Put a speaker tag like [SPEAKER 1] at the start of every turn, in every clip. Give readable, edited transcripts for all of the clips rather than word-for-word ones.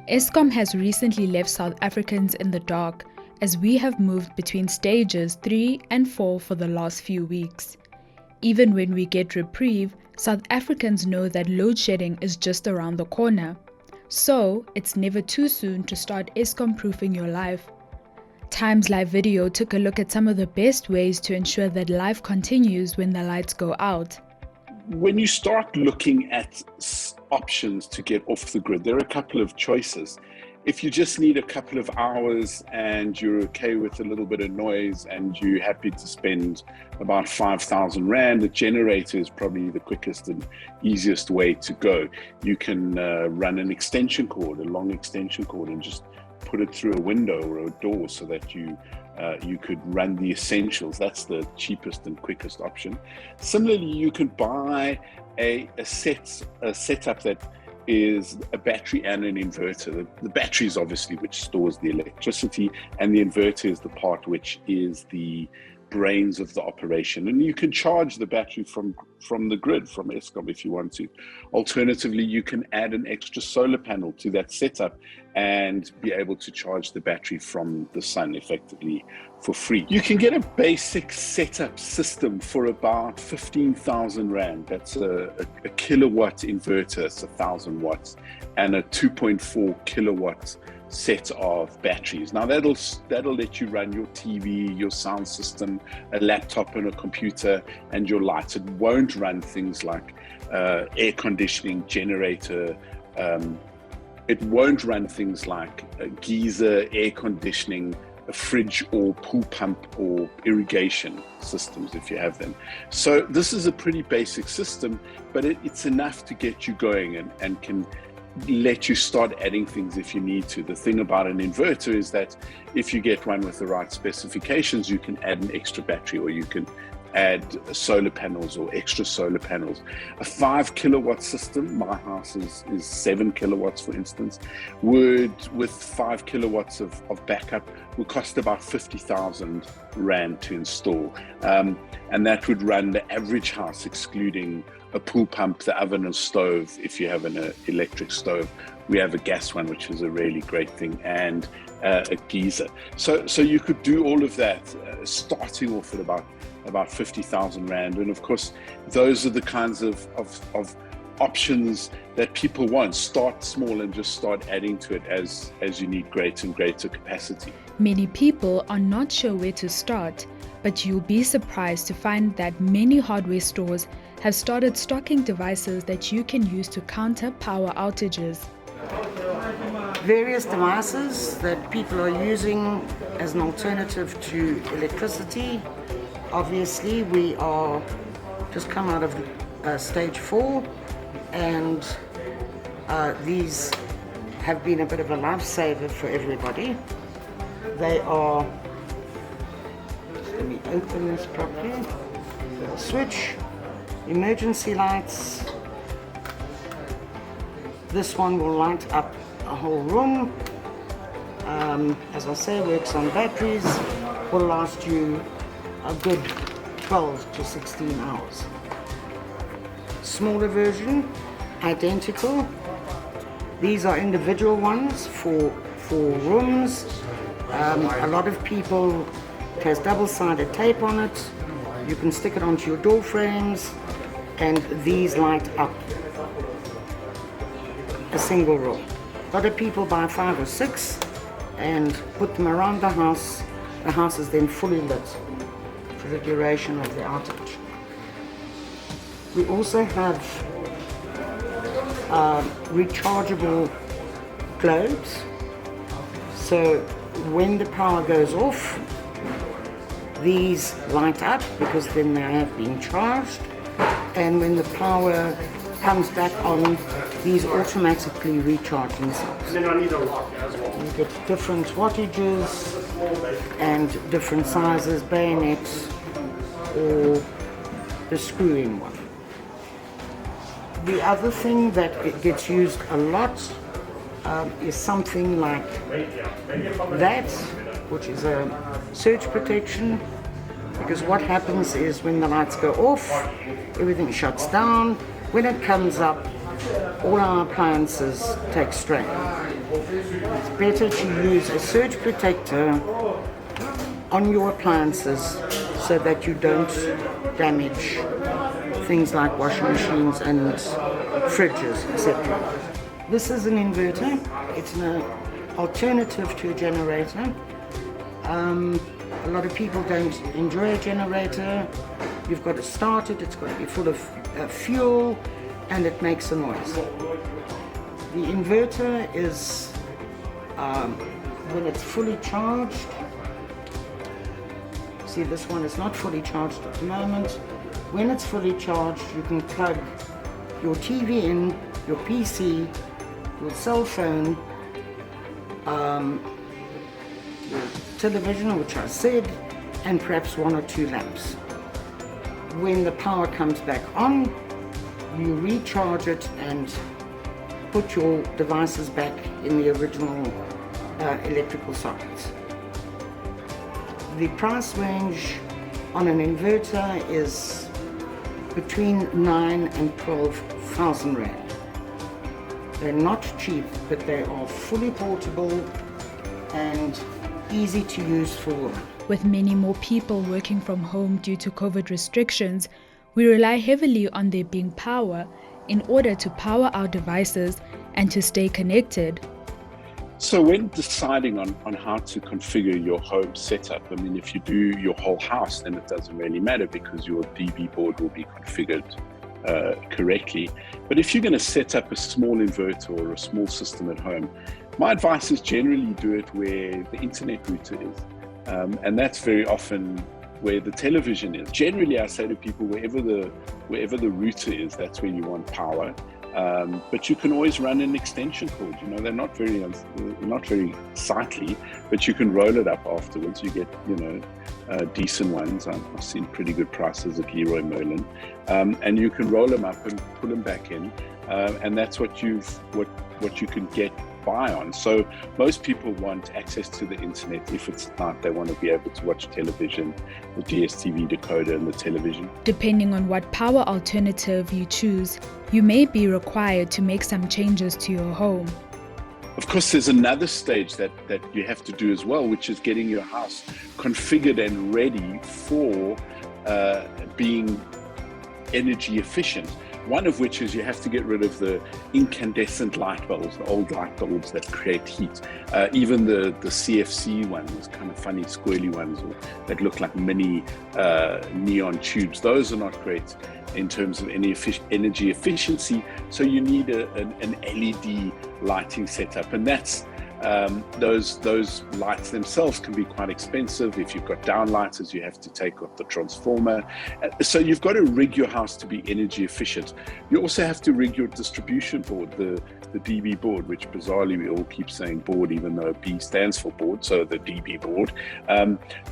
[SPEAKER 1] Eskom has recently left South Africans in the dark as we have moved between stages 3 and 4 for the last few weeks. Even when we get reprieve, South Africans know that load shedding is just around the corner. So, it's never too soon to start Eskom-proofing your life. Timeslive video took a look at some of the best ways to ensure that life continues when the lights go out.
[SPEAKER 2] When you start looking at options to get off the grid, there are a couple of choices. If you just need a couple of hours and you're okay with a little bit of noise and you're happy to spend about 5,000 Rand, a generator is probably the quickest and easiest way to go. You can run an extension cord, a long extension cord, and just put it through a window or a door so that you could run the essentials. That's the cheapest and quickest option. Similarly, you could buy a setup that is a battery and an inverter. The battery is obviously which stores the electricity, and the inverter is the part which is the brains of the operation. And you can charge the battery from the grid, from Eskom, if you want to. Alternatively, you can add an extra solar panel to that setup and be able to charge the battery from the sun effectively for free. You can get a basic setup system for about 15,000 Rand. That's a kilowatt inverter, it's 1,000 watts, and a 2.4 kilowatt set of batteries. Now that'll let you run your TV, your sound system, a laptop and a computer, and your lights. It won't run things like air conditioning, generator. It won't run things like a geyser, air conditioning, a fridge or pool pump or irrigation systems if you have them. So this is a pretty basic system, but it's enough to get you going and can let you start adding things if you need to. The thing about an inverter is that if you get one with the right specifications, you can add an extra battery, or you can add solar panels or extra solar panels. A 5 kilowatt system, my house is 7 kilowatts for instance, with 5 kilowatts of backup would cost about 50,000 Rand to install. And that would run the average house, excluding a pool pump, the oven and stove. If you have an electric stove, we have a gas one, which is a really great thing, and a geyser. So you could do all of that, starting off at about 50,000 Rand. And of course, those are the kinds of options that people want. Start small and just start adding to it as you need greater and greater capacity.
[SPEAKER 1] Many people are not sure where to start, but you'll be surprised to find that many hardware stores have started stocking devices that you can use to counter power outages.
[SPEAKER 3] Various devices that people are using as an alternative to electricity. Obviously, we are just come out of stage 4, and these have been a bit of a lifesaver for everybody. They are, let me open this properly, switch, emergency lights. This one will light up a whole room. As I say, works on batteries, will last you a good 12 to 16 hours. Smaller version, identical. These are individual ones for rooms. A lot of people, it has double-sided tape on it. You can stick it onto your door frames, and these light up a single room. A lot of people buy 5 or 6 and put them around the house. The house is then fully lit for the duration of the outage. We also have rechargeable globes. So when the power goes off, these light up because then they have been charged, and when the power comes back on, these automatically recharge themselves. You get different wattages and different sizes, bayonets or the screw-in one. The other thing that it gets used a lot is something like that, which is a surge protection, because what happens is when the lights go off, everything shuts down. When it comes up, all our appliances take strain. It's better to use a surge protector on your appliances so that you don't damage things like washing machines and fridges, etc. This is an inverter. It's an alternative to a generator. A lot of people don't enjoy a generator. You've got to start it, it's got to be full of fuel, and it makes a noise. The inverter is, when it's fully charged, see this one is not fully charged at the moment. When it's fully charged, you can plug your TV in, your PC, your cell phone, your television, which I said, and perhaps 1 or 2 lamps. When the power comes back on, you recharge it and put your devices back in the original electrical sockets. The price range on an inverter is between 9 and 12,000 rand. They're not cheap, but they are fully portable and easy to use for women.
[SPEAKER 1] With many more people working from home due to COVID restrictions, we rely heavily on there being power in order to power our devices and to stay connected.
[SPEAKER 2] So when deciding on how to configure your home setup, I mean, if you do your whole house, then it doesn't really matter because your DB board will be configured correctly. But if you're going to set up a small inverter or a small system at home, my advice is generally do it where the internet router is. And that's very often where the television is. Generally, I say to people, wherever the router is, that's where you want power. But you can always run an extension cord. You know, they're not very sightly, but you can roll it up afterwards. You get, decent ones. I've seen pretty good prices at Leroy Merlin, and you can roll them up and pull them back in, and that's what you can get by on. So most people want access to the internet. If it's not, they want to be able to watch television, the DSTV decoder and the television.
[SPEAKER 1] Depending on what power alternative you choose, you may be required to make some changes to your home.
[SPEAKER 2] Of course, there's another stage that you have to do as well, which is getting your house configured and ready for being energy efficient. One of which is you have to get rid of the incandescent light bulbs, the old light bulbs that create heat. Even the CFC ones, kind of funny squirrely ones that look like mini neon tubes, those are not great in terms of any energy efficiency. So you need an LED lighting setup, and that's those lights themselves can be quite expensive. If you've got downlighters, you have to take off the transformer. So you've got to rig your house to be energy efficient. You also have to rig your distribution board, the DB board, which bizarrely we all keep saying board, even though B stands for board, so the DB board.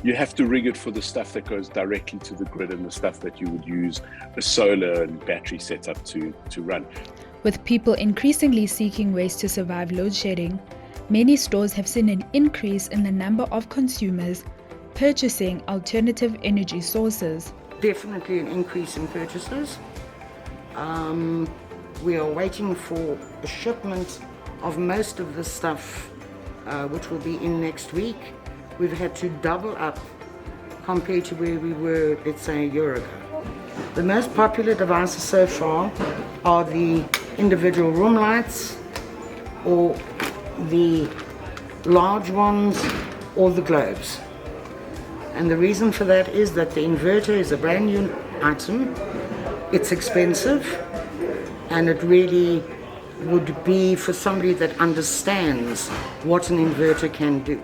[SPEAKER 2] You have to rig it for the stuff that goes directly to the grid and the stuff that you would use a solar and battery setup to run.
[SPEAKER 1] With people increasingly seeking ways to survive load shedding, many stores have seen an increase in the number of consumers purchasing alternative energy sources.
[SPEAKER 3] Definitely an increase in purchases. We are waiting for a shipment of most of the stuff, which will be in next week. We've had to double up compared to where we were, let's say, a year ago. The most popular devices so far are the individual room lights, or the large ones, or the globes. And the reason for that is that the inverter is a brand new item. It's expensive, and it really would be for somebody that understands what an inverter can do.